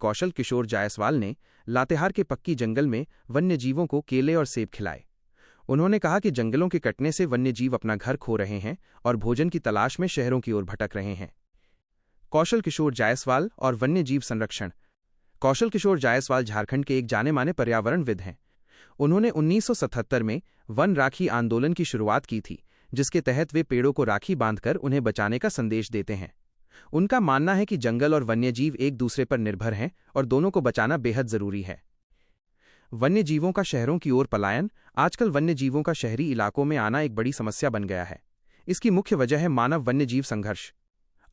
कौशल किशोर जायसवाल ने लातेहार के पक्की जंगल में वन्य जीवों को केले और सेब खिलाए। उन्होंने कहा कि जंगलों के कटने से वन्य जीव अपना घर खो रहे हैं और भोजन की तलाश में शहरों की ओर भटक रहे हैं। कौशल किशोर जायसवाल और वन्य जीव संरक्षण। कौशल किशोर जायसवाल झारखंड के एक जाने-माने पर्यावरणविद हैं। उन्होंने 1977 में वन राखी आंदोलन की शुरुआत की थी, जिसके तहत वे पेड़ों को राखी बांधकर उन्हें बचाने का संदेश देते हैं। उनका मानना है कि जंगल और वन्यजीव एक दूसरे पर निर्भर हैं और दोनों को बचाना बेहद जरूरी है। वन्यजीवों का शहरों की ओर पलायन। आजकल वन्यजीवों का शहरी इलाकों में आना एक बड़ी समस्या बन गया है। इसकी मुख्य वजह है मानव वन्यजीव संघर्ष।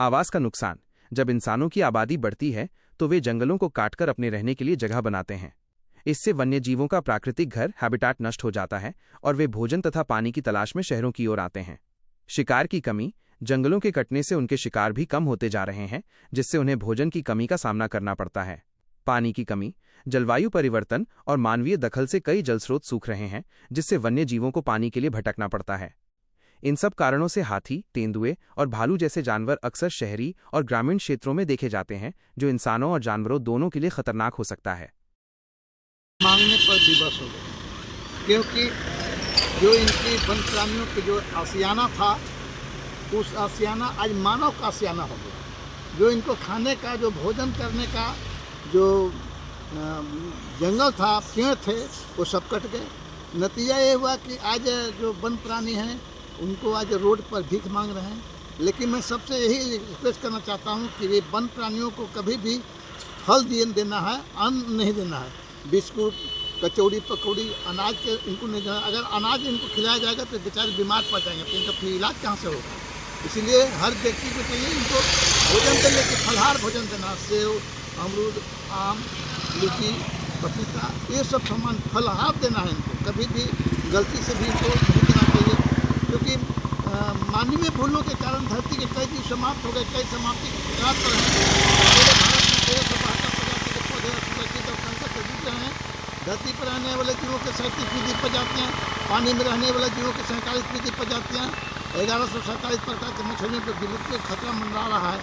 आवास का नुकसान। जब इंसानों की आबादी बढ़ती है तो वे जंगलों को काटकर अपने रहने के लिए जगह बनाते हैं। इससे वन्यजीवों का प्राकृतिक घर हैबिटाट नष्ट हो जाता है और वे भोजन तथा पानी की तलाश में शहरों की ओर आते हैं। शिकार की कमी। जंगलों के कटने से उनके शिकार भी कम होते जा रहे हैं, जिससे उन्हें भोजन की कमी का सामना करना पड़ता है। पानी की कमी। जलवायु परिवर्तन और मानवीय दखल से कई जलस्रोत सूख रहे हैं, जिससे वन्य जीवों को पानी के लिए भटकना पड़ता है। इन सब कारणों से हाथी, तेंदुए और भालू जैसे जानवर अक्सर शहरी और ग्रामीण क्षेत्रों में देखे जाते हैं, जो इंसानों और जानवरों दोनों के लिए खतरनाक हो सकता है। मांगने पर विवश हो गए, क्योंकि जो इनकी वन प्राणियों के जो आशियाना था, उस आशियाना आज मानव का आशियाना हो गया। जो इनको खाने का, जो भोजन करने का जो जंगल था, पेड़ थे, वो सब कट गए। नतीजा ये हुआ कि आज जो वन प्राणी हैं उनको आज रोड पर भीख मांग रहे हैं। लेकिन मैं सबसे यही रिक्वेस्ट करना चाहता हूँ कि ये वन प्राणियों को कभी भी फल देना है, अन्न नहीं देना है। बिस्कुट, कचौड़ी, पकौड़ी, अनाज के इनको नहीं देना। अगर अनाज इनको खिलाया जाएगा तो बेचारे बीमार पड़ जाएंगे, तो इनका फिर इलाज कहाँ से होगा। इसीलिए हर व्यक्ति को चाहिए इनको भोजन देने के फलहार भोजन देना। सेब, अमरूद, आम, लीची, पपीता, ये सब सामान फलहार देना है इनको। कभी भी गलती से भी इनको नहीं देना चाहिए, क्योंकि मानवीय भूलों के कारण धरती के कई जीव समाप्त हो गए, कई समाप्ति के कगार पर हैं। पूरे भारत में 1372 प्रजाति के पौधे सुरक्षित और संकट से जूझ रहे हैं। धरती पर रहने वाले जीवों के 37% प्रजातियाँ, पानी में रहने वाले जीवों के 47% प्रजातियाँ, 1147 प्रकार के मछलियों पर विलुप्त का खतरा मंडरा रहा है।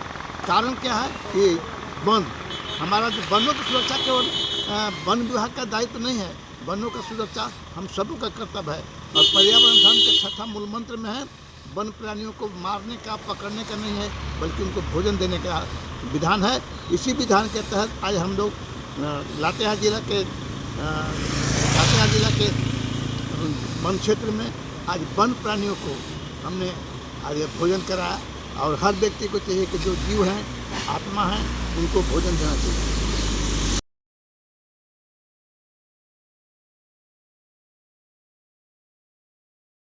कारण क्या है कि वन, हमारा जो वनों की सुरक्षा केवल वन विभाग का दायित्व नहीं है। वनों का सुरक्षा हम सबों का कर्तव्य है। और पर्यावरण धर्म के छठा मूल मंत्र में है, वन प्राणियों को मारने का, पकड़ने का नहीं है, बल्कि उनको भोजन देने का विधान है। इसी विधान के तहत आज हम लोग लातेहार जिला के वन क्षेत्र में आज वन प्राणियों को हमने आज भोजन कराया। और हर व्यक्ति को चाहिए कि जो जीव हैं, आत्मा हैं, उनको भोजन देना चाहिए।